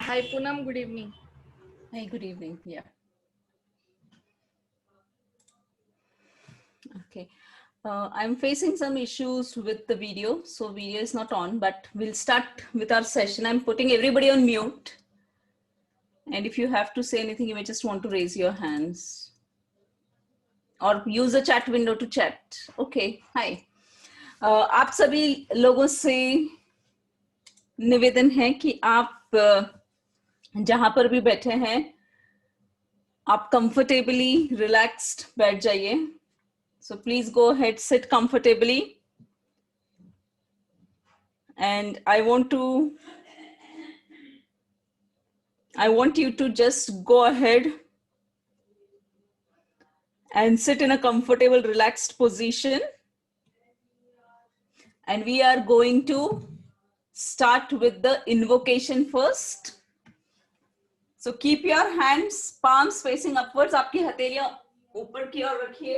Hi Poonam, good evening. Hi, good evening. Yeah. Okay. I'm facing some issues with the video, so video is not on, but we'll start with our session. I'm putting everybody on mute. And if you have to say anything, you may just want to raise your hands or use the chat window to chat. Okay, hi. आप सभी लोगों से निवेदन है कि आप जहां पर भी बैठे हैं आप कंफर्टेबली रिलैक्स्ड बैठ जाइए. So please go ahead, sit comfortably. And I want you to just go ahead and sit in a comfortable, relaxed position. And we are going to start with the invocation first. So keep your hands, palms facing upwards. आपकी हथेलियां ऊपर की ओर रखिए.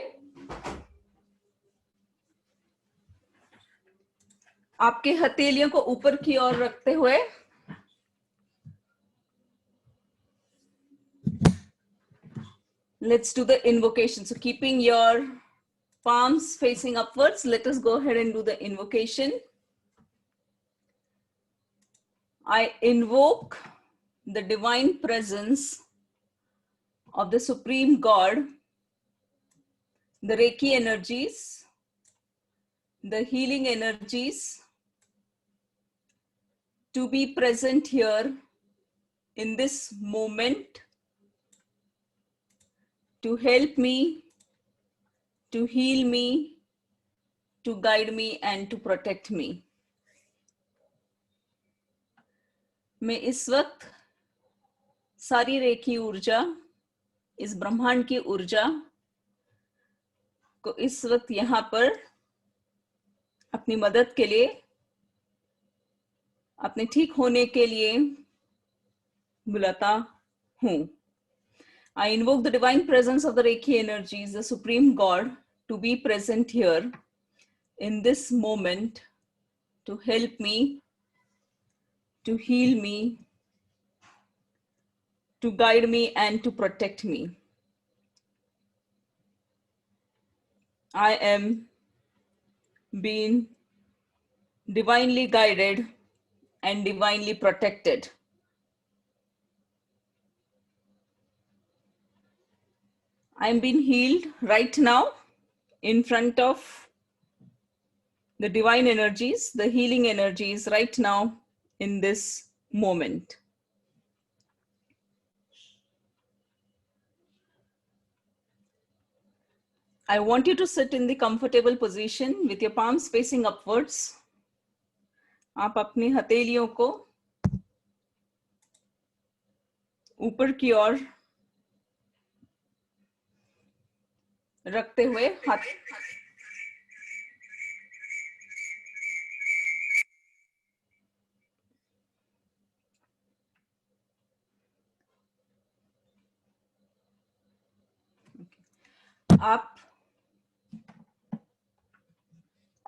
आपके हथेलियों को ऊपर की ओर रखते हुए let's do the invocation. So keeping your palms facing upwards, let us go ahead and do the invocation. I invoke the divine presence of the Supreme God, the Reiki energies, the healing energies to be present here in this moment to help me, to heal me, to guide me and to protect me. मैं इस वक्त सारी रेखी ऊर्जा, इस ब्रह्मांड की ऊर्जा को इस वक्त यहाँ पर अपनी मदद के लिए, अपने ठीक होने के लिए बुलाता हूँ. I invoke the divine presence of the Reiki energies, the Supreme God, to be present here in this moment to help me, to heal me, to guide me and to protect me. I am being divinely guided and divinely protected. I'm being healed right now in front of the divine energies, the healing energies right now in this moment. I want you to sit in the comfortable position with your palms facing upwards. आप अपनी हथेलियों को ऊपर की ओर रखते हुए हाथ आप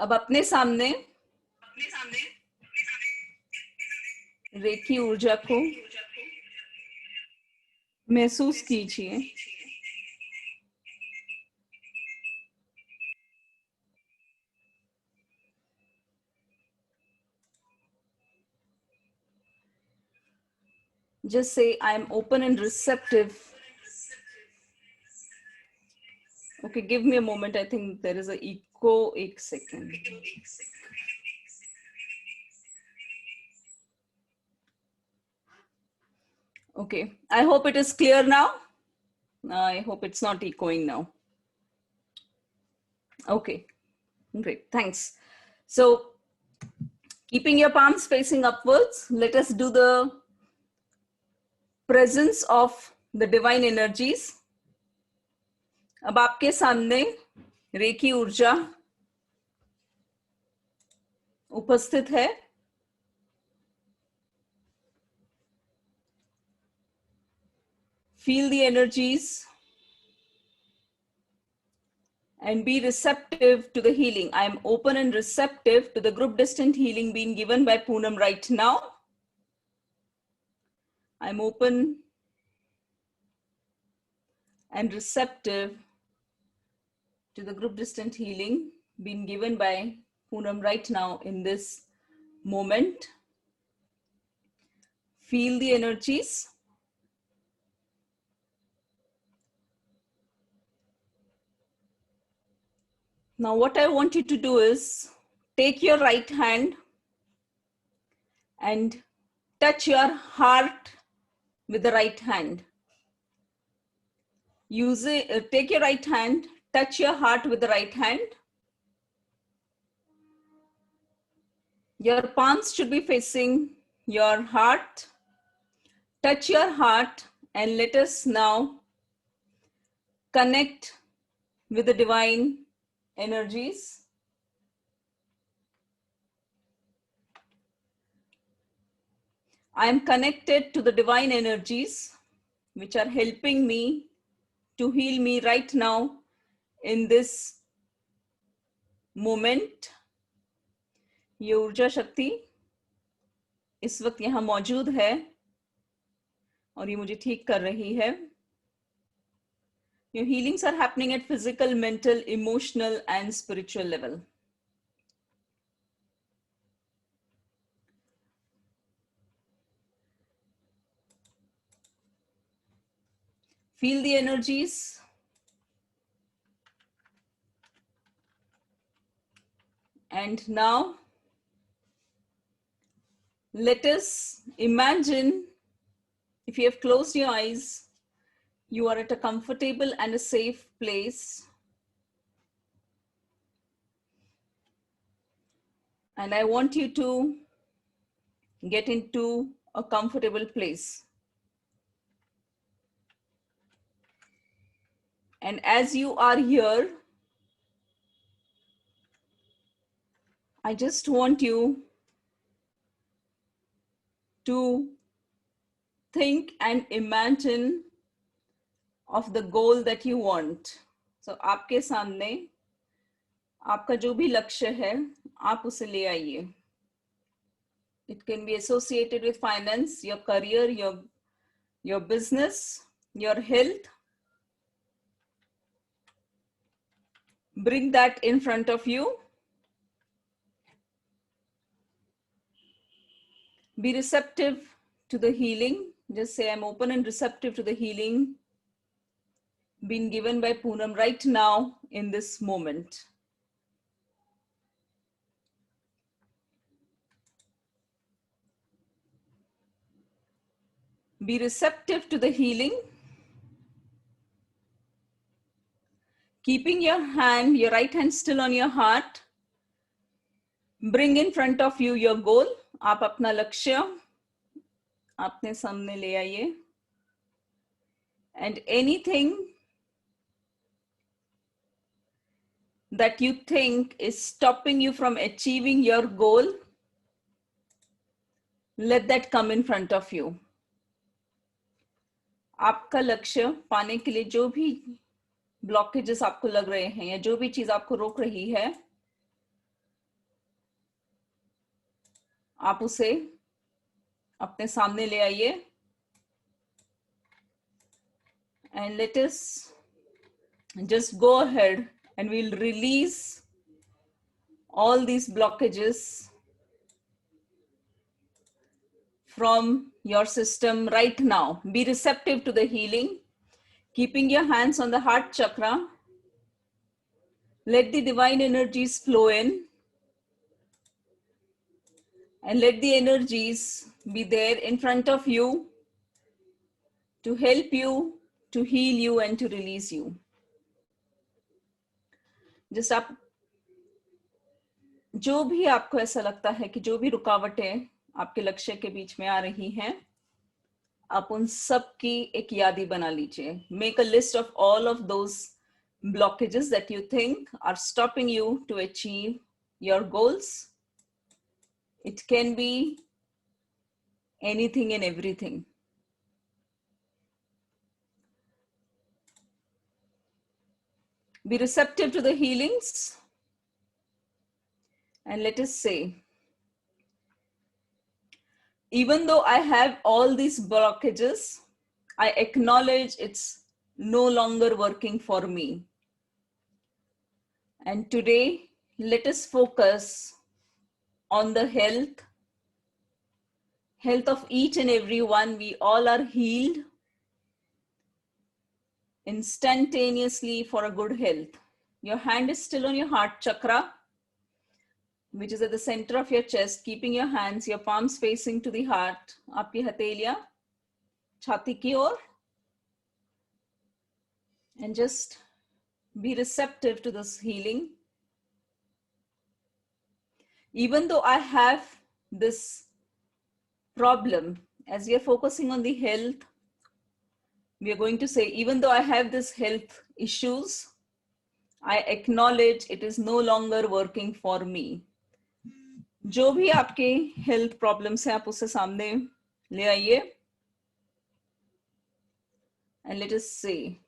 अब अपने सामने रेखी ऊर्जा को महसूस कीजिए. Just say, I am open and receptive. Okay, give me a moment. I think there is an echo. एक second. Okay, I hope it is clear now. I hope it's not echoing now. Okay, great, thanks. So, keeping your palms facing upwards, let us do the presence of the divine energies. अब आपके सामने रेखी ऊर्जा उपस्थित है. Feel the energies and be receptive to the healing. I am open and receptive to the group distant healing being given by Poonam right now. I'm open and receptive to the group distant healing being given by Poonam right now in this moment. Feel the energies. Now what I want you to do is take your right hand and touch your heart with the right hand. Take your right hand, touch your heart with the right hand. Your palms should be facing your heart. Touch your heart and let us now connect with the divine energies. I am connected to the divine energies which are helping me to heal me right now in this moment. ये ऊर्जा शक्ति इस वक्त यहाँ मौजूद है और ये मुझे ठीक कर रही है. Your healings are happening at physical, mental, emotional, and spiritual level. Feel the energies. And now, let us imagine, if you have closed your eyes, you are at a comfortable and a safe place. And I want you to get into a comfortable place. And as you are here, I just want you to think and imagine of the goal that you want. So आपके सामने आपका जो भी लक्ष्य है आप उसे ले आइए. It can be associated with finance, your career, your business, your health. Bring that in front of you. Be receptive to the healing. Just say, I'm open and receptive to the healing being given by Poonam right now in this moment. Be receptive to the healing. Keeping your hand, your right hand still on your heart. Bring in front of you your goal. आप अपना लक्ष्य अपने सामने ले आइए. And anything that you think is stopping you from achieving your goal, let that come in front of you. आपका लक्ष्य पाने के लिए जो भी ब्लॉकेजेस आपको लग रहे हैं या जो भी चीज आपको रोक रही है, आप उसे अपने सामने ले आइए. And let us just go ahead and we'll release all these blockages from your system right now. Be receptive to the healing, keeping your hands on the heart chakra. Let the divine energies flow in and let the energies be there in front of you to help you, to heal you and to release you. Just आप जो भी आपको ऐसा लगता है कि जो भी रुकावटें आपके लक्ष्य के बीच में आ रही हैं, आप उन सब की एक यादी बना लीजिए. Make a list of all of those blockages that you think are stopping you to achieve your goals. It can be anything and everything. Be receptive to the healings and let us say, Even though I have all these blockages, I acknowledge it's no longer working for me. And today, let us focus on the health of each and every one. We all are healed instantaneously for a good health. Your hand is still on your heart chakra, which is at the center of your chest, keeping your hands, your palms facing to the heart. आपकी हथेलियां छाती की ओर. And just be receptive to this healing. Even though I have this problem, as we are focusing on the health, we are going to say, even though I have this health issues, I acknowledge it is no longer working for me. जो भी आपके health problems है, आप उसे सामने ले आइए. And let us say,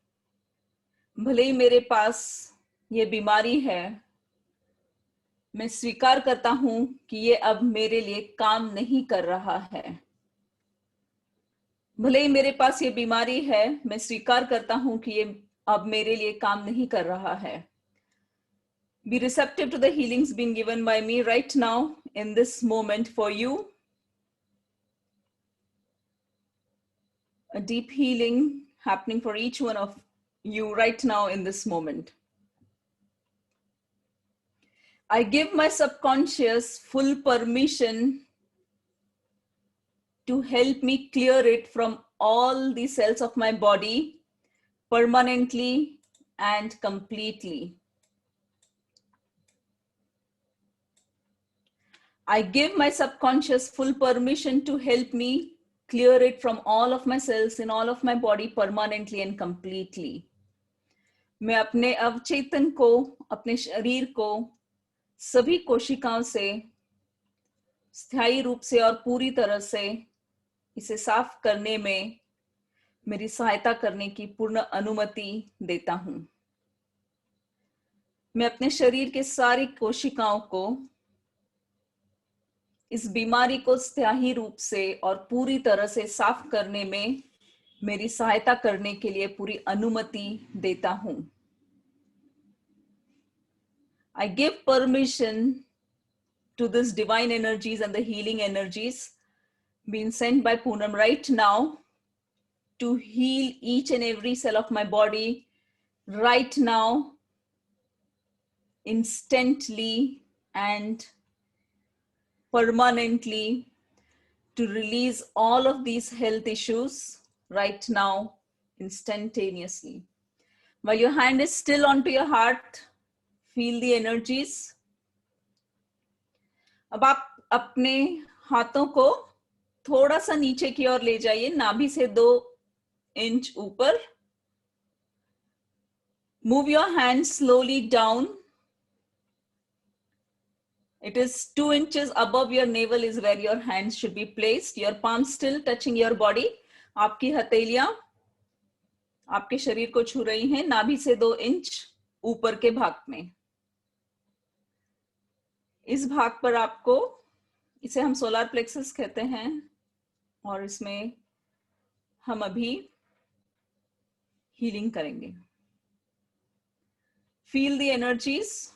भले ही मेरे पास ये बीमारी है, मैं स्वीकार करता हूं कि ये अब मेरे लिए काम नहीं कर रहा है. भले ही मेरे पास ये बीमारी है, मैं स्वीकार करता हूं कि ये अब मेरे लिए काम नहीं कर रहा है. Be receptive to the healings being given by me right now in this moment for you. A deep healing happening for each one of you right now in this moment. I give my subconscious full permission to help me clear it from all the cells of my body permanently and completely. I give my subconscious full permission to help me clear it from all of my cells in all of my body permanently and completely. मैं अपने अवचेतन को, अपने शरीर को सभी कोशिकाओं से स्थायी रूप से और पूरी तरह से इसे साफ करने में मेरी सहायता करने की पूर्ण अनुमति देता हूं. मैं अपने शरीर के सारी कोशिकाओं को इस बीमारी को स्थायी रूप से और पूरी तरह से साफ करने में मेरी सहायता करने के लिए पूरी अनुमति देता हूं. I give permission to this divine energies and the healing energies being sent by Poonam right now to heal each and every cell of my body right now, instantly and permanently, to release all of these health issues right now, instantaneously. While your hand is still onto your heart, feel the energies. अब आप अपने हाथों को थोड़ा सा नीचे की ओर ले जाइए, नाभि से 2 इंच ऊपर. Move your hands slowly down. It is 2 inches above your navel is where your hands should be placed. Your palms still touching your body. आपकी हथेलियां आपके शरीर को छू रही हैं, नाभि से 2 इंच ऊपर के भाग में. इस भाग पर आपको, इसे हम सोलर प्लेक्सस कहते हैं, और इसमें हम अभी हीलिंग करेंगे. Feel the energies.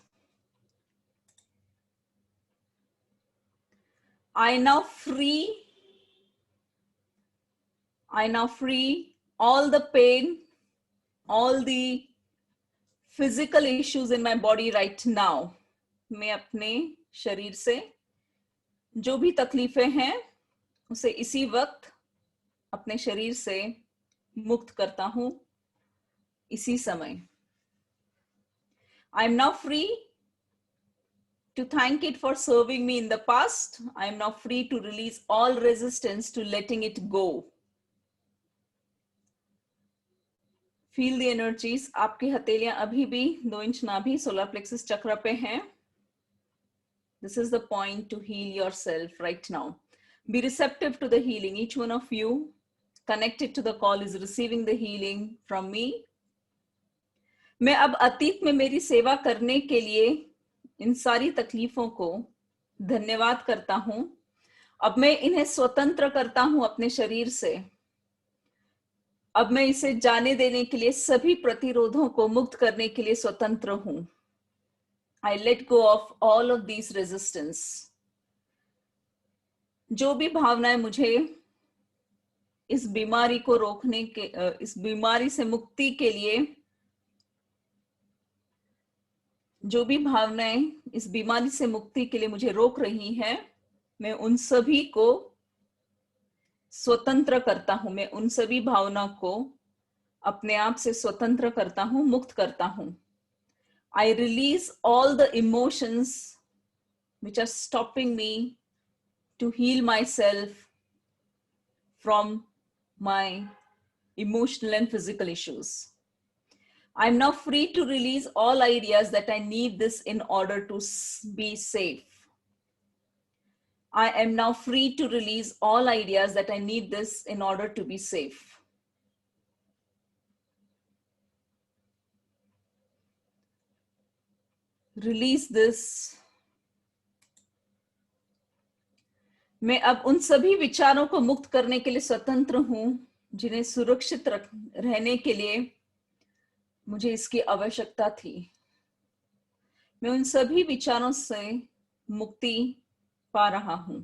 I now free all the pain, all the physical issues in my body right now. मैं अपने शरीर से जो भी तकलीफें हैं उसे इसी वक्त अपने शरीर से मुक्त करता हूं, इसी समय. I am now free to thank it for serving me in the past. I am now free to release all resistance to letting it go. Feel the energies. आपकी हथेलियां अभी भी 2 इंच नाभि सोलर प्लेक्सस चक्र पे हैं. This is the point to heal yourself right now. Be receptive to the healing. Each one of you connected to the call is receiving the healing from me. मैं अब अतीत में मेरी सेवा करने के लिए इन सारी तकलीफों को धन्यवाद करता हूं. अब मैं इन्हें स्वतंत्र करता हूं अपने शरीर से। अब मैं इसे जाने देने के लिए, सभी प्रतिरोधों को मुक्त करने के लिए स्वतंत्र हूं। I let go of all of these resistance. जो भी भावनाएं मुझे इस बीमारी को रोकने के, इस बीमारी से मुक्ति के लिए, जो भी भावनाएं इस बीमारी से मुक्ति के लिए मुझे रोक रही हैं, मैं उन सभी को स्वतंत्र करता हूं। मैं उन सभी भावनाओं को अपने आप से स्वतंत्र करता हूं, मुक्त करता हूं। I release all the emotions which are stopping me to heal myself from my emotional and physical issues. I'm now free to release all ideas that I need this in order to be safe. I am now free to release all ideas that I need this in order to be safe. Release this. मैं अब उन सभी विचारों को मुक्त करने के लिए स्वतंत्र हूं जिन्हें सुरक्षित रहने के लिए मुझे इसकी आवश्यकता थी। मैं उन सभी विचारों से मुक्ति पा रहा हूं।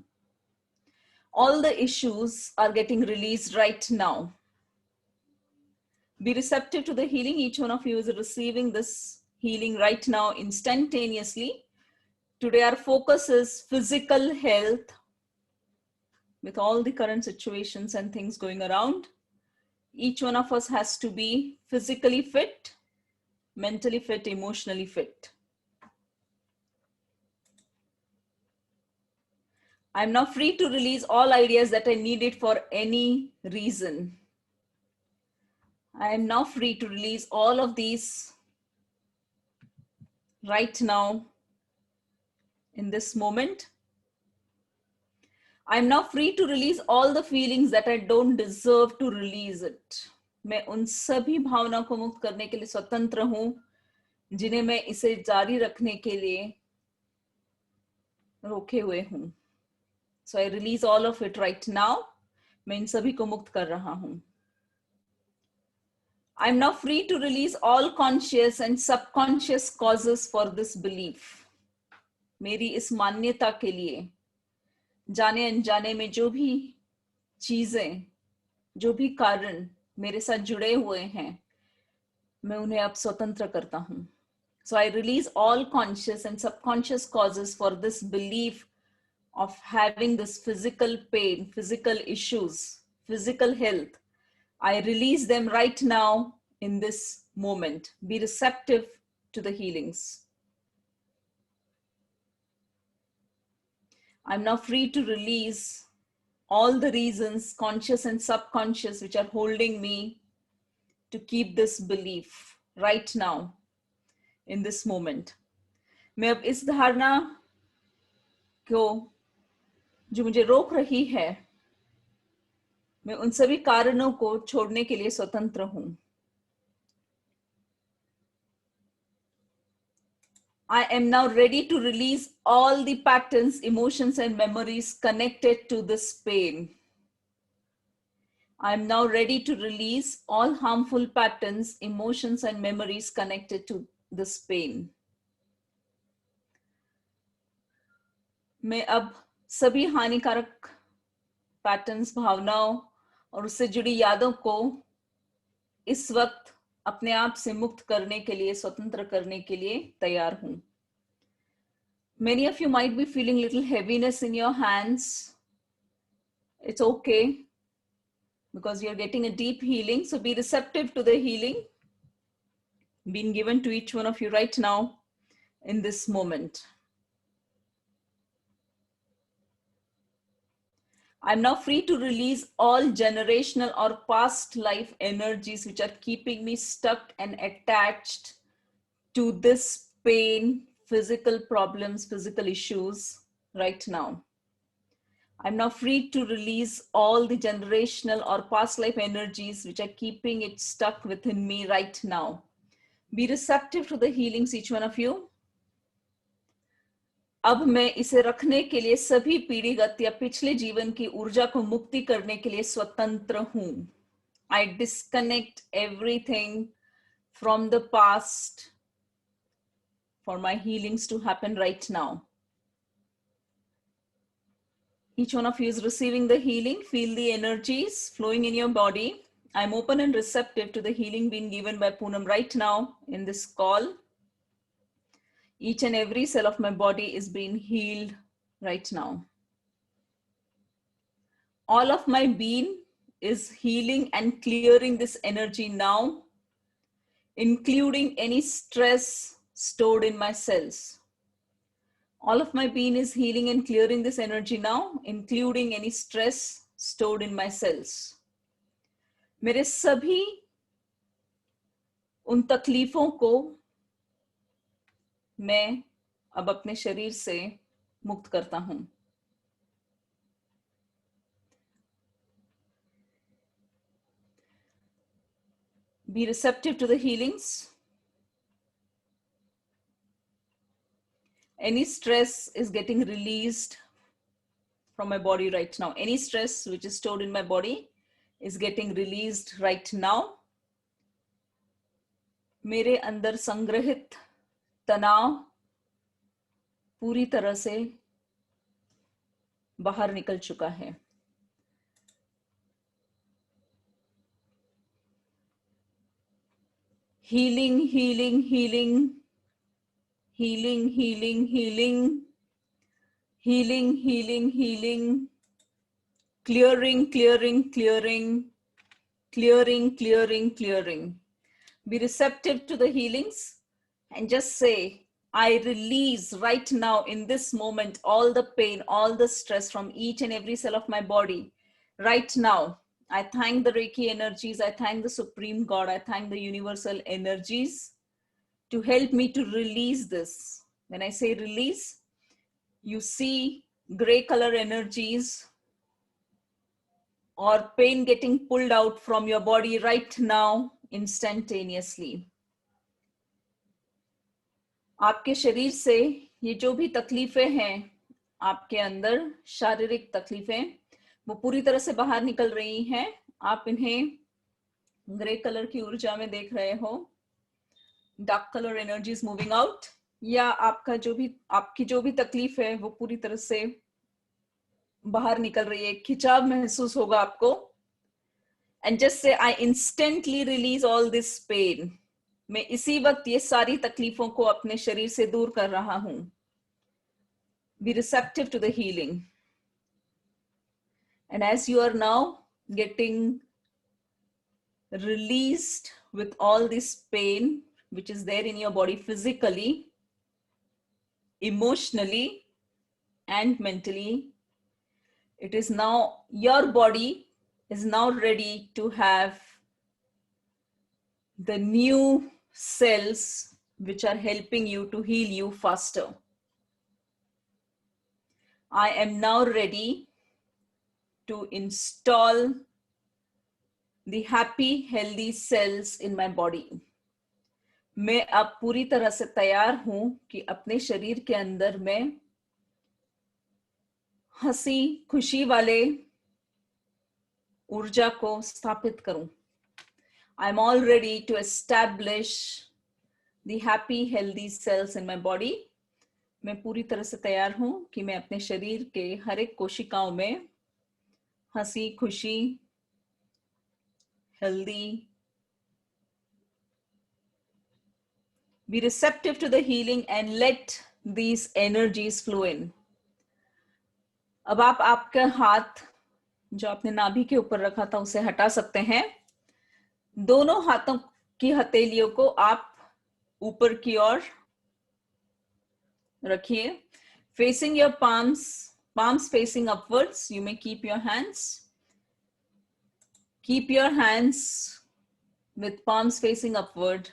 All the issues are getting released right now. Be receptive to the healing. Each one of you is receiving this healing right now instantaneously. Today our focus is physical health with all the current situations and things going around. Each one of us has to be physically fit, mentally fit, emotionally fit. I'm now free to release all ideas that I needed for any reason. I am now free to release all of these right now in this moment. I'm now free to release all the feelings that I don't deserve to release it. मैं उन सभी भावनाओं को मुक्त करने के लिए स्वतंत्र हूं जिन्हें मैं इसे जारी रखने के लिए रोके हुए हूं। So I release all of it right now. मैं इन सभी को मुक्त कर रहा हूं। I'm now free to release all conscious and subconscious causes for this belief. मेरी इस मान्यता के लिए जाने अनजाने में जो भी चीजें, जो भी कारण मेरे साथ जुड़े हुए हैं, मैं उन्हें अब स्वतंत्र करता हूं। So I release all conscious and subconscious causes for this belief of having this physical pain, physical issues, physical health. I release them right now in this moment. Be receptive to the healings. I'm now free to release all the reasons, conscious and subconscious, which are holding me to keep this belief right now in this moment. मैं अब इस धारणा को जो मुझे रोक रही है, मैं उन सभी कारणों को छोड़ने के लिए स्वतंत्र हूं। I am now ready to release all the patterns, emotions, and memories connected to this pain. I am now ready to release all harmful patterns, emotions, and memories connected to this pain. मैं अब सभी हानिकारक patterns, भावनाओं और उससे जुड़ी यादों को इस वक्त अपने आप से मुक्त करने के लिए, स्वतंत्र करने के लिए तैयार हूं। Many of you might be feeling little heaviness in your hands. It's okay because you're getting a deep healing. So be receptive to the healing being given to each one of you right now in this moment. I'm now free to release all generational or past life energies which are keeping me stuck and attached to this pain, physical problems, physical issues right now. I'm now free to release all the generational or past life energies which are keeping it stuck within me right now. Be receptive to the healings, each one of you. अब मैं इसे रखने के लिए सभी पीढ़ीगत या पिछले जीवन की ऊर्जा को मुक्ति करने के लिए स्वतंत्र हूं. I disconnect everything from the past for my healings to happen right now. Each one of you is receiving the healing. Feel the energies flowing in your body. I'm open and receptive to the healing being given by Poonam right now in this call. Each and every cell of my body is being healed right now. All of my being is healing and clearing this energy now, including any stress stored in my cells. All of my being is healing and clearing this energy now, including any stress stored in my cells. मेरे सभी उन तकलीफों को मैं अब अपने शरीर से मुक्त करता हूं. Be receptive to the healings. Any stress is getting released from my body right now. Any stress which is stored in my body is getting released right now. मेरे अंदर संग्रहित तनाव पूरी तरह से बाहर निकल चुका है. Healing, healing, healing, healing, healing, healing, healing, healing, healing, clearing, clearing, clearing, clearing, clearing, clearing. Be receptive to the healings and just say, I release right now in this moment all the pain, all the stress from each and every cell of my body. Right now, I thank the Reiki energies. I thank the Supreme God. I thank the universal energies to help me to release this. When I say release, you see gray color energies or pain getting pulled out from your body right now instantaneously. आपके शरीर से ये जो भी तकलीफें हैं आपके अंदर, शारीरिक तकलीफें, वो पूरी तरह से बाहर निकल रही हैं. आप इन्हें ग्रे कलर की ऊर्जा में देख रहे हो. Dark colour energy is moving out. या आपकी जो भी तकलीफ है वो पूरी तरह से बाहर निकल रही है. खिंचाव महसूस होगा आपको. And just say I instantly release all this pain. मैं इसी वक्त ये सारी तकलीफों को अपने शरीर से दूर कर रहा हूं. Be receptive to the healing. And as you are now getting released with all this pain which is there in your body physically, emotionally, and mentally, it is now, your body is now ready to have the new cells which are helping you to heal you faster. I am now ready to install the happy, healthy cells in my body. मैं अब पूरी तरह से तैयार हूं कि अपने शरीर के अंदर मैं हंसी खुशी वाले ऊर्जा को स्थापित करूं. I'm all ready to establish the happy, healthy cells in my body. मैं पूरी तरह से तैयार हूं कि मैं अपने शरीर के हर एक कोशिकाओं में हंसी खुशी, healthy. Be receptive to the healing and let these energies flow in. अब आप आपका हाथ जो आपने नाभि के ऊपर रखा था उसे हटा सकते हैं. दोनों हाथों की हथेलियों को आप ऊपर की ओर रखिए. Facing your palms facing upwards. You may keep your hands. Keep your hands with palms facing upward.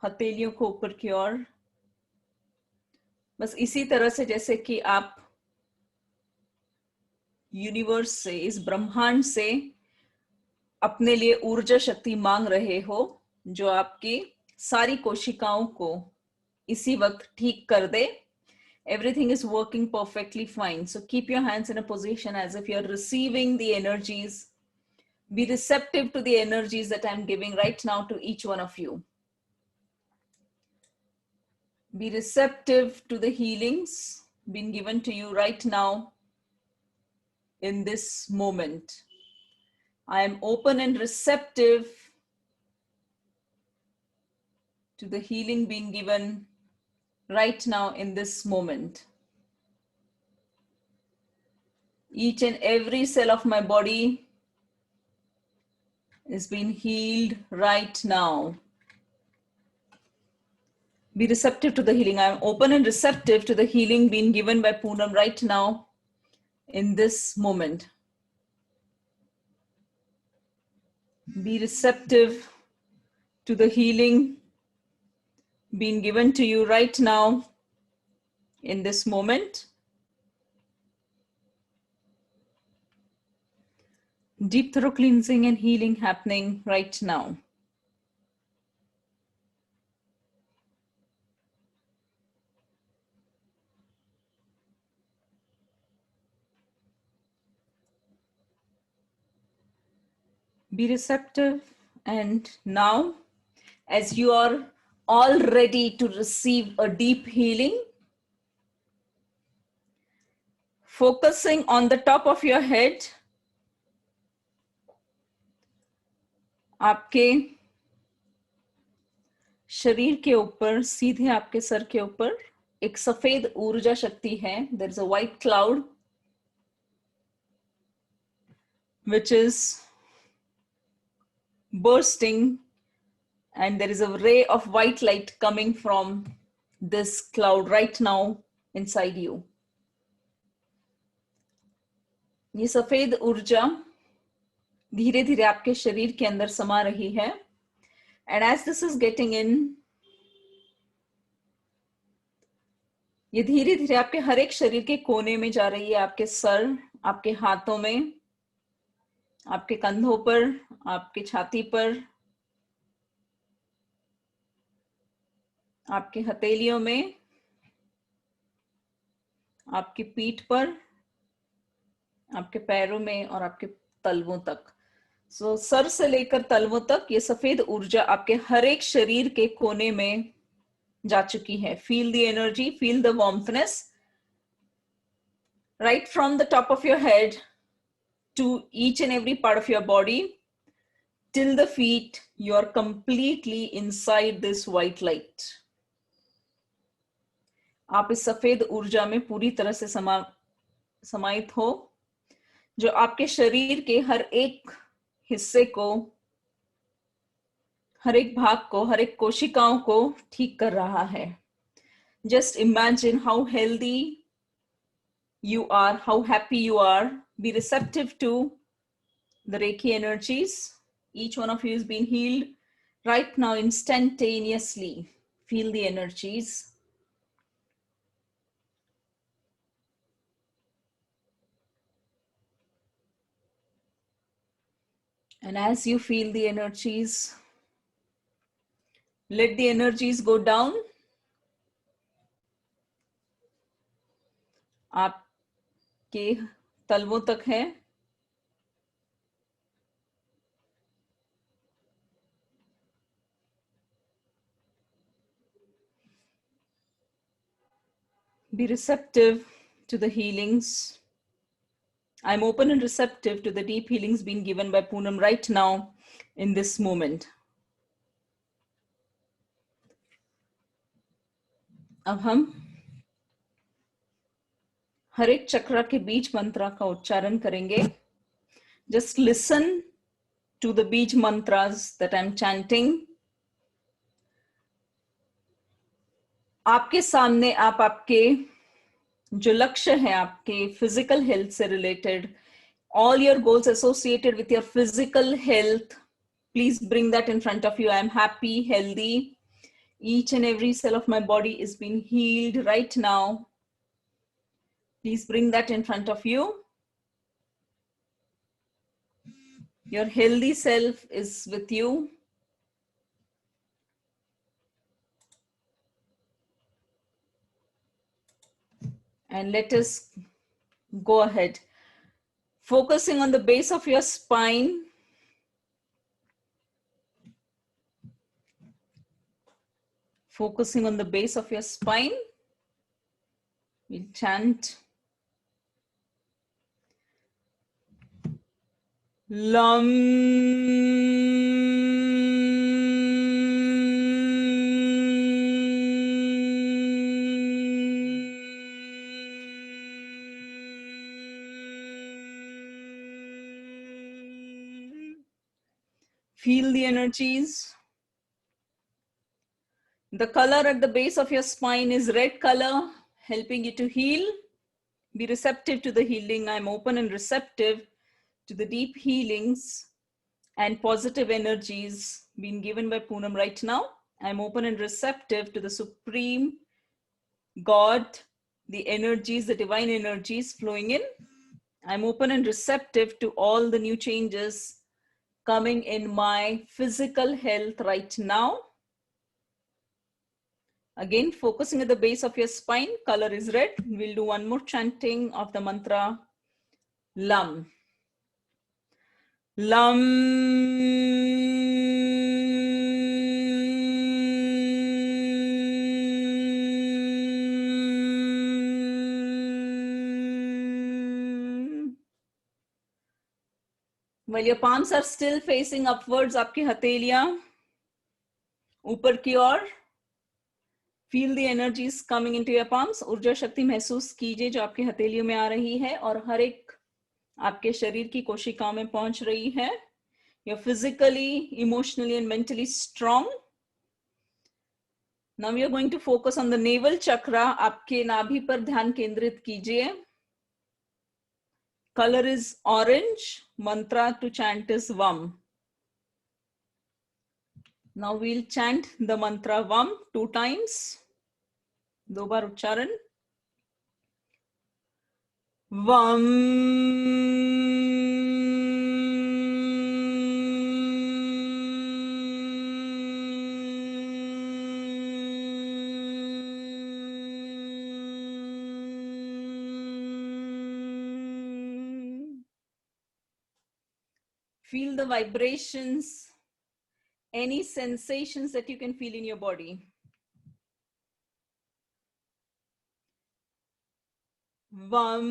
हथेलियों को ऊपर की ओर. बस इसी तरह से जैसे कि आप यूनिवर्स से, इस ब्रह्मांड से अपने लिए ऊर्जा शक्ति मांग रहे हो जो आपकी सारी कोशिकाओं को इसी वक्त ठीक कर दे. Everything is working perfectly fine. So keep your hands in a position as if you're receiving the energies. Be receptive to the energies that I'm giving right now to each one of you. Be receptive to the healings being given to you right now in this moment. I am open and receptive to the healing being given right now in this moment. Each and every cell of my body is being healed right now. Be receptive to the healing. I am open and receptive to the healing being given by Poonam right now in this moment. Be receptive to the healing being given to you right now in this moment. Deep throat cleansing and healing happening right now. Be receptive, and now as you are all ready to receive a deep healing, focusing on the top of your head, आपके शरीर के ऊपर, सीधे आपके sir के ऊपर एक सफेद ऊर्जा शक्ति है. There is a white cloud which is bursting, and there is a ray of white light coming from this cloud right now inside you. ये सफेद ऊर्जा धीरे धीरे आपके शरीर के अंदर समा रही है. And as this is getting in, ये धीरे धीरे आपके हर एक शरीर के कोने में जा रही है. आपके सर, आपके हाथों में, आपके कंधों पर, आपके छाती पर, आपके हथेलियों में, आपकी पीठ पर, आपके पैरों में और आपके तलवों तक. सो सर से लेकर तलवों तक ये सफेद ऊर्जा आपके हर एक शरीर के कोने में जा चुकी है. Feel the energy, feel the warmthness right from the top of your head to each and every part of your body till the feet. You are completely inside this white light. आप इस सफेद ऊर्जा में पूरी तरह से समाहित हो, जो आपके शरीर के हर एक हिस्से को, हर एक भाग को, हर एक कोशिकाओं को ठीक कर रहा है. Just imagine how healthy you are, how happy you are. Be receptive to the Reiki energies. Each one of you is being healed right now instantaneously. Feel the energies. And as you feel the energies, let the energies go down. आपके तलवों तक है. Be receptive to the healings. I'm open and receptive to the deep healings being given by Poonam right now in this moment. अब हम हर एक चक्र के बीज मंत्र का उच्चारण करेंगे. Just listen to the beej mantras that I'm chanting. आपके सामने आप आपके जो लक्ष्य है आपके फिजिकल हेल्थ से related, all your goals associated with your physical health, please bring that in front of you. I am happy, healthy. Each and every cell of my body is being healed right now. Please bring that in front of you. Your healthy self is with you. And let us go ahead. Focusing on the base of your spine. Focusing on the base of your spine. We'll chant Lam. Feel the energies. The color at the base of your spine is red color, helping you to heal. Be receptive to the healing. I'm open and receptive to the deep healings and positive energies being given by Poonam right now. I'm open and receptive to the Supreme God, the energies, the divine energies flowing in. I'm open and receptive to all the new changes coming in my physical health right now. Again, focusing at the base of your spine, color is red. We'll do one more chanting of the mantra Lam. Lam. While your palms are still facing upwards, आपकी हथेलियां ऊपर की ओर. Feel the energies coming into your palms. ऊर्जा शक्ति महसूस कीजिए जो आपकी हथेलियों में आ रही है और हर एक आपके शरीर की कोशिकाओं में पहुंच रही है. You're physically, emotionally and mentally strong. Now we are going to focus on the navel chakra. आपके नाभि पर ध्यान केंद्रित कीजिए. Color is orange. Mantra to chant is Vam. Now we'll chant the mantra Vam 2 times. 2 बार उच्चारण. Vam. Feel the vibrations, any sensations that you can feel in your body. Vam.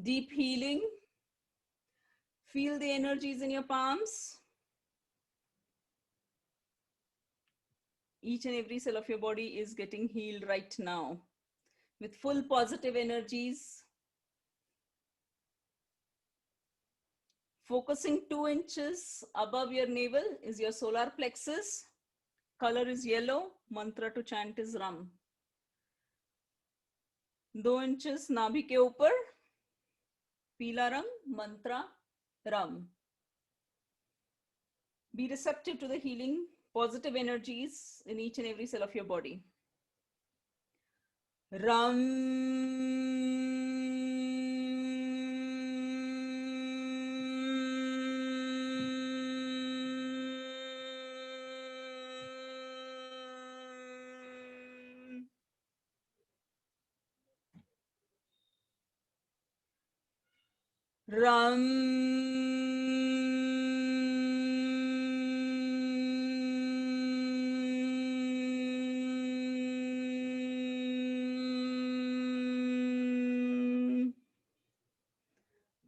Deep healing. Feel the energies in your palms. Each and every cell of your body is getting healed right now with full positive energies. Focusing 2 inches above your navel is your solar plexus. Color is yellow. Mantra to chant is Ram. 2 inches नाभि के ऊपर पीला रंग. Mantra Ram. Be receptive to the healing positive energies in each and every cell of your body. Ram. Ram.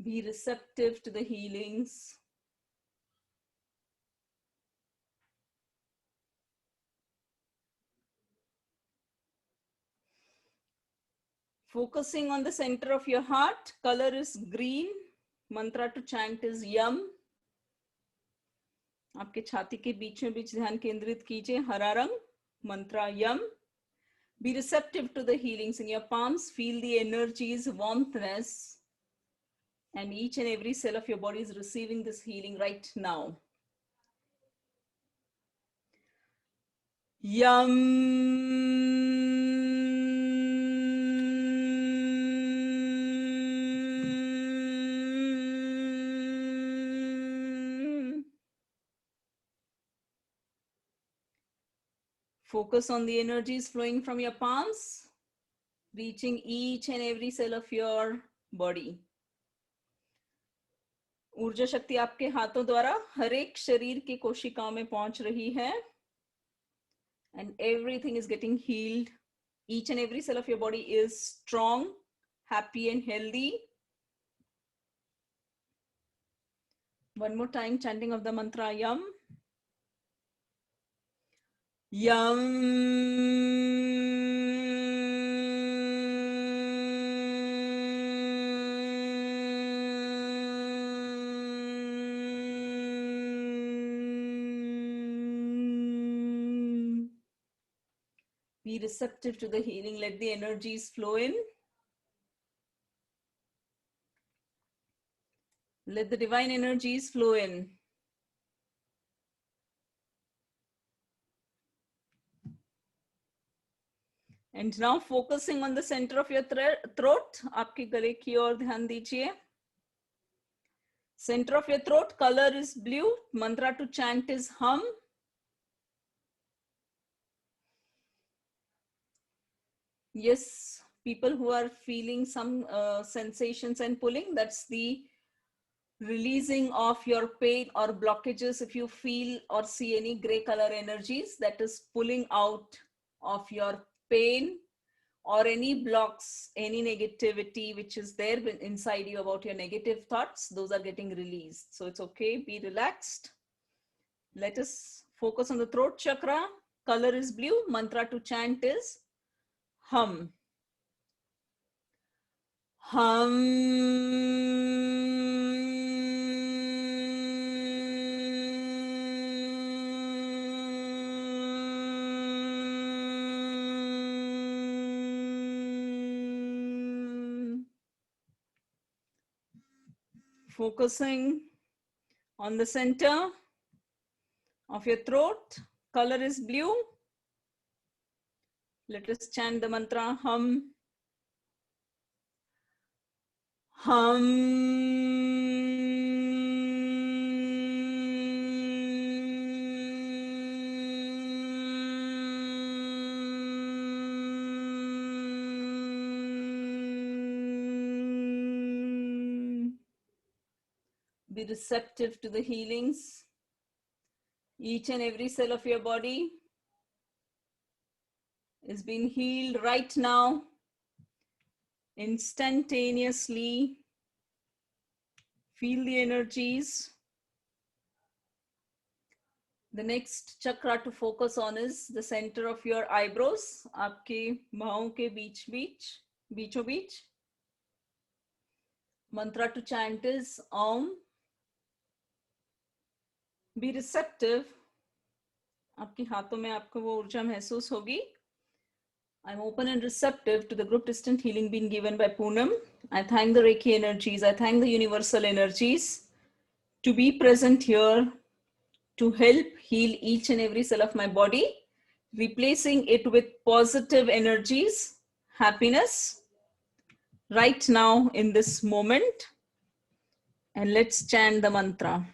Be receptive to the healings. Focusing on the center of your heart, color is green. Mantra to chant is Yam. आपके छाती के बीच में बीच ध्यान केंद्रित कीजिए. हरा रंग. Mantra Yam. Be receptive to the healings in your palms. Feel the energies, warmthness. And each and every cell of your body is receiving this healing right now. Yam. Focus on the energies flowing from your palms, reaching each and every cell of your body. ऊर्जा शक्ति आपके हाथों द्वारा हर एक शरीर की कोशिकाओं में पहुंच रही है, and everything is getting healed. Each and every cell of your body is strong, happy and healthy. One more time, chanting of the mantra Yam. Yam. Be receptive to the healing. Let the energies flow in. Let the divine energies flow in. And now focusing on the center of your throat. आपके गले की ओर ध्यान दीजिए. Center of your throat, color is blue. Mantra to chant is hum. Yes, people who are feeling some sensations and pulling, that's the releasing of your pain or blockages. If you feel or see any gray color energies, that is pulling out of your pain or any blocks, any negativity which is there inside you about your negative thoughts, those are getting released. So it's okay, be relaxed. Let us focus on the throat chakra. Color is blue. Mantra to chant is hum. Hum. Focusing on the center of your throat. Color is blue. Let us chant the mantra hum. Be receptive to the healings. Each and every cell of your body is being healed right now, instantaneously. Feel the energies. The next chakra to focus on is the center of your eyebrows. आपके भावों के बीचों बीच. Mantra to chant is Om. Be receptive. आपके हाथों में आपको वो ऊर्जा महसूस होगी. I'm open and receptive to the group distant healing being given by Poonam. I thank the Reiki energies. I thank the universal energies to be present here to help heal each and every cell of my body, replacing it with positive energies, happiness, right now in this moment. And let's chant the mantra.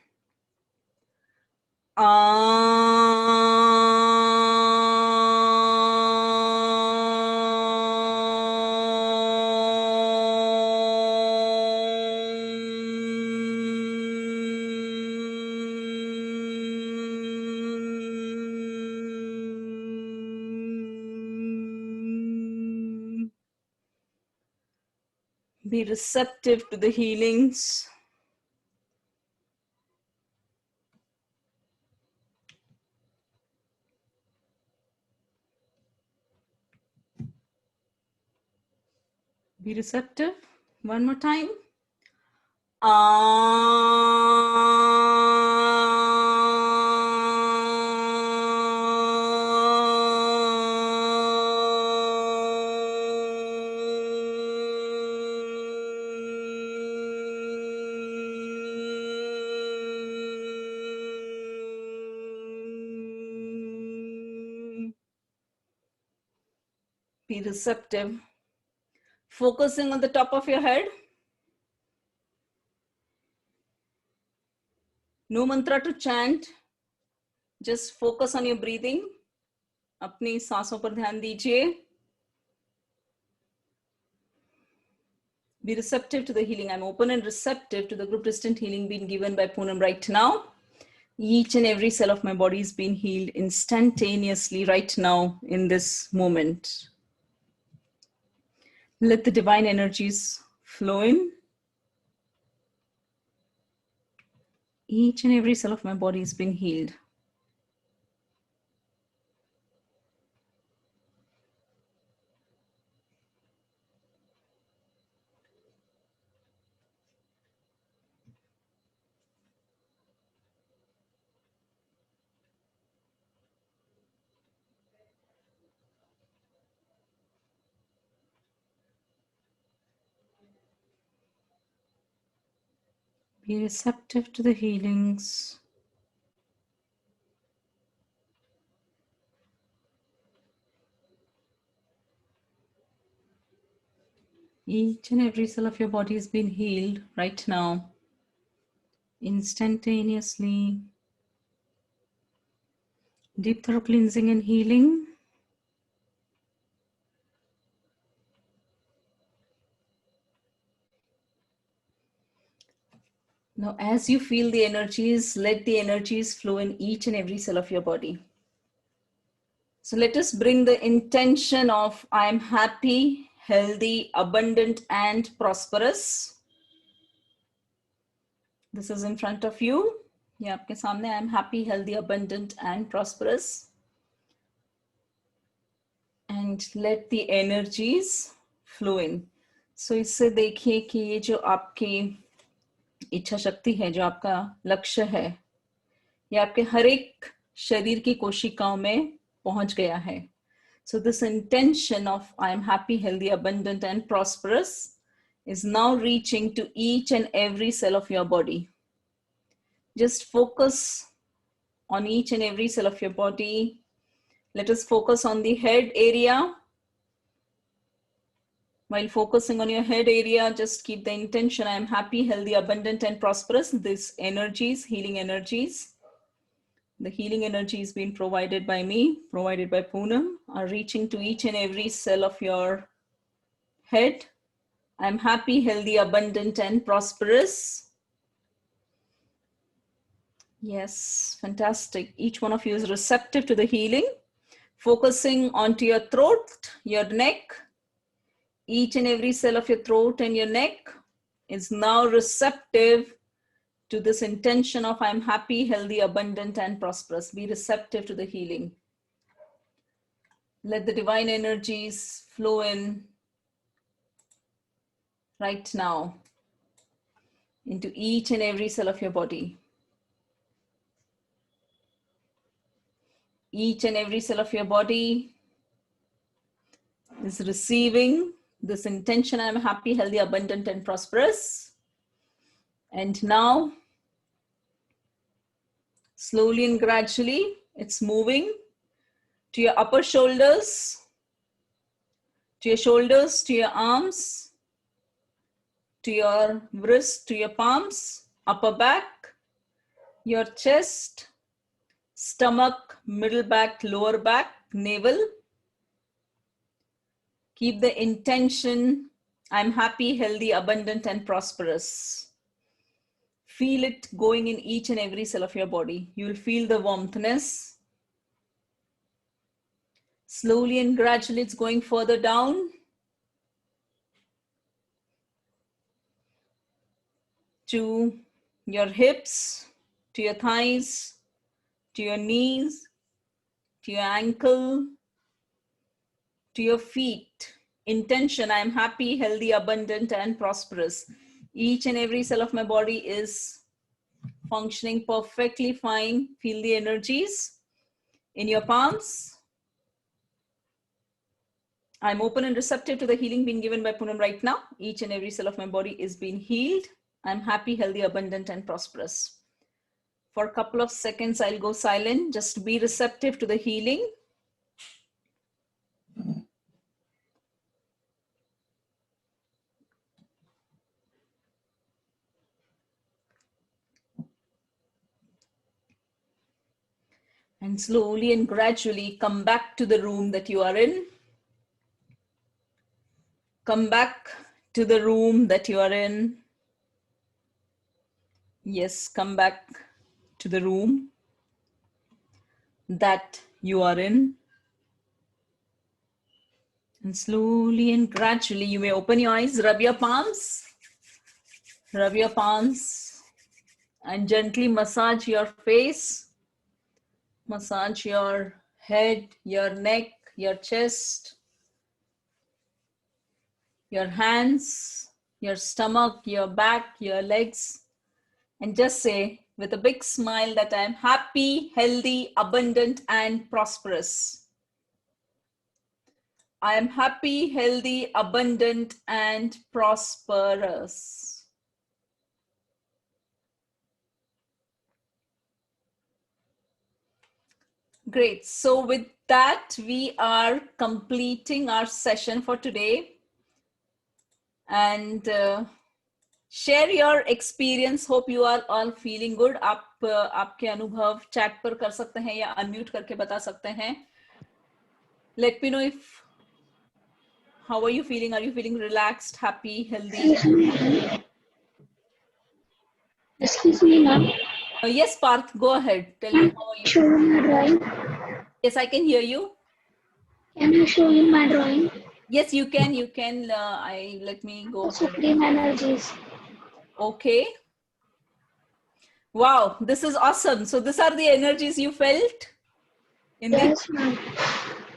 Be receptive to the healings. Be receptive. One more time. Be receptive. Focusing on the top of your head. No mantra to chant. Just focus on your breathing. अपनी सांसों पर ध्यान दीजिए. Be receptive to the healing. I'm open and receptive to the group distant healing being given by Poonam right now. Each and every cell of my body is being healed instantaneously right now in this moment. Let the divine energies flow in. Each and every cell of my body is being healed. Be receptive to the healings. Each and every cell of your body is being healed right now, instantaneously. Deep thorough cleansing and healing. Now, as you feel the energies, let the energies flow in each and every cell of your body. So let us bring the intention of I am happy, healthy, abundant, and prosperous. This is in front of you. ये आपके सामने. I am happy, healthy, abundant, and prosperous. And let the energies flow in. So इससे देखिए कि ये जो आपकी इच्छा शक्ति है, जो आपका लक्ष्य है, ये आपके हर एक शरीर की कोशिकाओं में पहुंच गया है. So this intention of I am happy, healthy, abundant, and prosperous is now reaching to each and every cell of your body. Just focus on each and every cell of your body. Let us focus on the head area. While focusing on your head area, just keep the intention I am happy, healthy, abundant, and prosperous. These energies, healing energies, the healing energies being provided by me, provided by Poonam, are reaching to each and every cell of your head. I'm happy, healthy, abundant, and prosperous. Yes, fantastic. Each one of you is receptive to the healing. Focusing onto your throat, your neck. Each and every cell of your throat and your neck is now receptive to this intention of I'm happy, healthy, abundant, and prosperous. Be receptive to the healing. Let the divine energies flow in right now into each and every cell of your body. Each and every cell of your body is receiving this intention, I'm happy, healthy, abundant, and prosperous. And now, slowly and gradually, it's moving to your upper shoulders, to your arms, to your wrists, to your palms, upper back, your chest, stomach, middle back, lower back, navel. Keep the intention, I'm happy, healthy, abundant, and prosperous. Feel it going in each and every cell of your body. You will feel the warmthness. Slowly and gradually, it's going further down to your hips, to your thighs, to your knees, to your ankle, to your feet. Intention, I am happy, healthy, abundant, and prosperous. Each and every cell of my body is functioning perfectly fine. Feel the energies in your palms. I'm open and receptive to the healing being given by Poonam right now. Each and every cell of my body is being healed. I'm happy, healthy, abundant, and prosperous. For a couple of seconds, I'll go silent. Just be receptive to the healing. And slowly and gradually come back to the room that you are in. Come back to the room that you are in. Yes, come back to the room that you are in. And slowly and gradually, you may open your eyes, rub your palms, and gently massage your face, massage your head, your neck, your chest, your hands, your stomach, your back, your legs, and just say with a big smile that I am happy, healthy, abundant, and prosperous. I am happy, healthy, abundant, and prosperous. Great. So with that, we are completing our session for today. And share your experience. Hope you are all feeling good. आप आपके अनुभव chat पर कर सकते हैं या unmute करके बता सकते हैं. Let me know if how are you feeling? Are you feeling relaxed, happy, healthy? Excuse me, ma'am. Yes, Parth, go ahead. Tell me how are you? Show you my drawing. Yes, I can hear you. Can I show you my drawing? Yes, you can. You can. Let me go. Supreme energies. Okay. Wow, this is awesome. So these are the energies you felt? Yes, ma'am.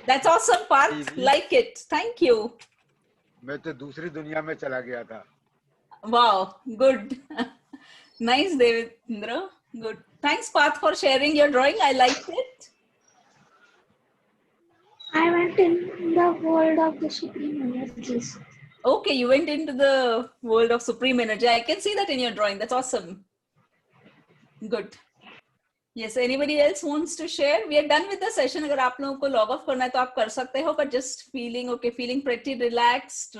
That's awesome, Parth. Like it. Thank you. मैं तो दूसरी दुनिया में चला गया था. Wow, good. Nice, Devendra. Good. Thanks, Parth, for sharing your drawing. I liked it. I went in the world of the supreme energies. Okay, you went into the world of supreme energy. I can see that in your drawing. That's awesome. Good. Yes, anybody else wants to share? We are done with the session. अगर आप लोगों को log off करना है तो आप कर सकते हो, but just feeling okay, feeling pretty relaxed.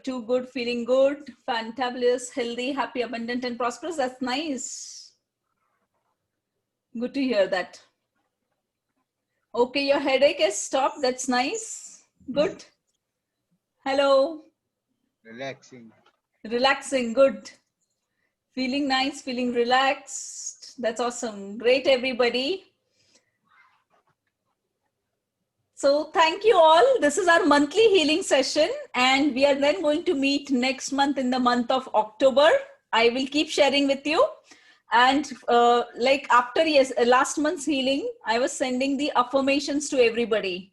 Too good, feeling good, fantabulous, healthy, happy, abundant, and prosperous. That's nice. Good to hear that. Okay, your headache has stopped. That's nice. Good. Hello. Relaxing. Relaxing. Good. Feeling nice, feeling relaxed. That's awesome. Great, everybody. So thank you all. This is our monthly healing session, and we are then going to meet next month in the month of October. I will keep sharing with you. And like after last month's healing, I was sending the affirmations to everybody.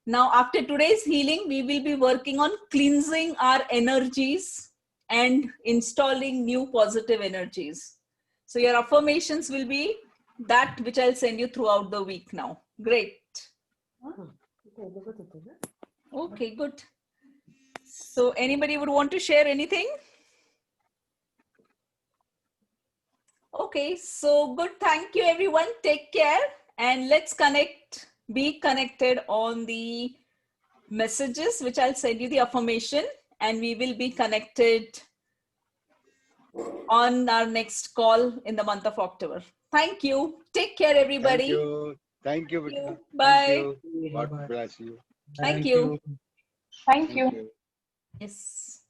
Now, after today's healing, we will be working on cleansing our energies and installing new positive energies. So your affirmations will be that which I'll send you throughout the week now. Great. Okay, good. So anybody would want to share anything? Okay, so good. Thank you, everyone. Take care and let's connect, be connected on the messages, which I'll send you the affirmation, and we will be connected on our next call in the month of October. Thank you. Take care, everybody. Thank you. Thank you. Thank you. Bye. Thank you. God bless you. Thank you. Thank you. Yes.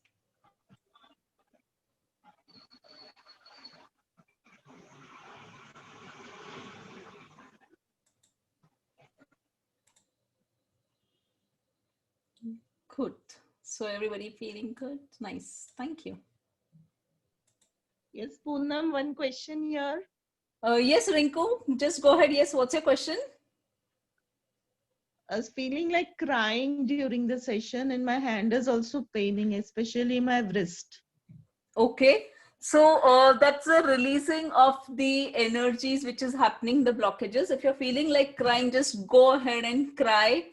Good. So everybody feeling good? Nice. Thank you. Yes, Poonam, one question here. Yes, Rinku, just go ahead. Yes, what's your question? I was feeling like crying during the session and my hand is also paining, especially my wrist. Okay. So that's the releasing of the energies which is happening, the blockages. If you're feeling like crying, just go ahead and cry.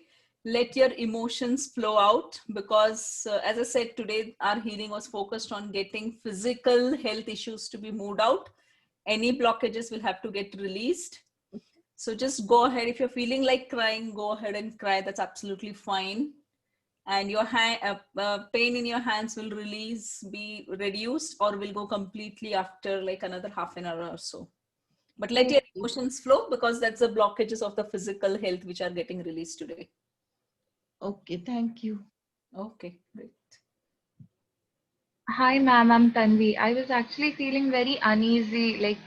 Let your emotions flow out, because as I said, today our healing was focused on getting physical health issues to be moved out. Any blockages will have to get released. So just go ahead. If you're feeling like crying, go ahead and cry. That's absolutely fine. And your pain in your hands will be reduced, or will go completely after like another half an hour or so. But let your emotions flow, because that's the blockages of the physical health which are getting released today. Okay, thank you. Okay, great. Hi, ma'am. I'm Tanvi. I was actually feeling very uneasy.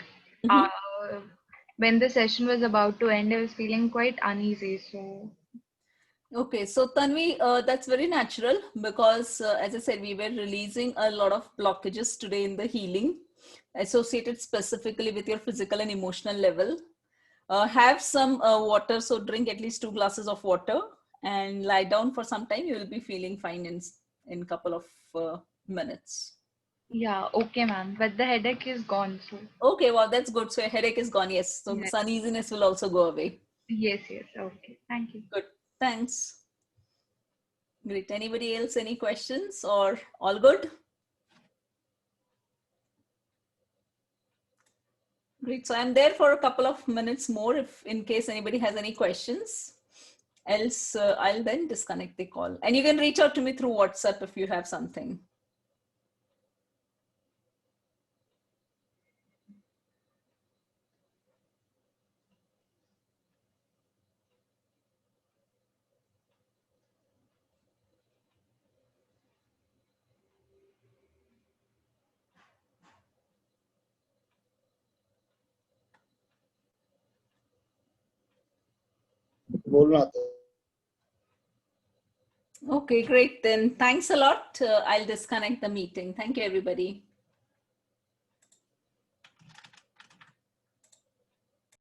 Mhm. When the session was about to end, I was feeling quite uneasy. So, Okay, so Tanvi, that's very natural because, as I said, we were releasing a lot of blockages today in the healing associated specifically with your physical and emotional level. Have some water, so drink at least 2 glasses of water and lie down for some time. You will be feeling fine in couple of minutes. yeah, okay, ma'am. But the headache is gone. So, Okay, well, that's good. So your headache is gone. Yes. So yes, this uneasiness will also go away. yes, yes. Okay. Thank you. Good. Thanks. Great. Anybody else? Any questions or all good? Great. So I'm there for a couple of minutes more if in case anybody has any questions. Else, I'll then disconnect the call. And you can reach out to me through WhatsApp if you have something. बोलना तो Okay, great. Then thanks a lot. I'll disconnect the meeting. Thank you, everybody.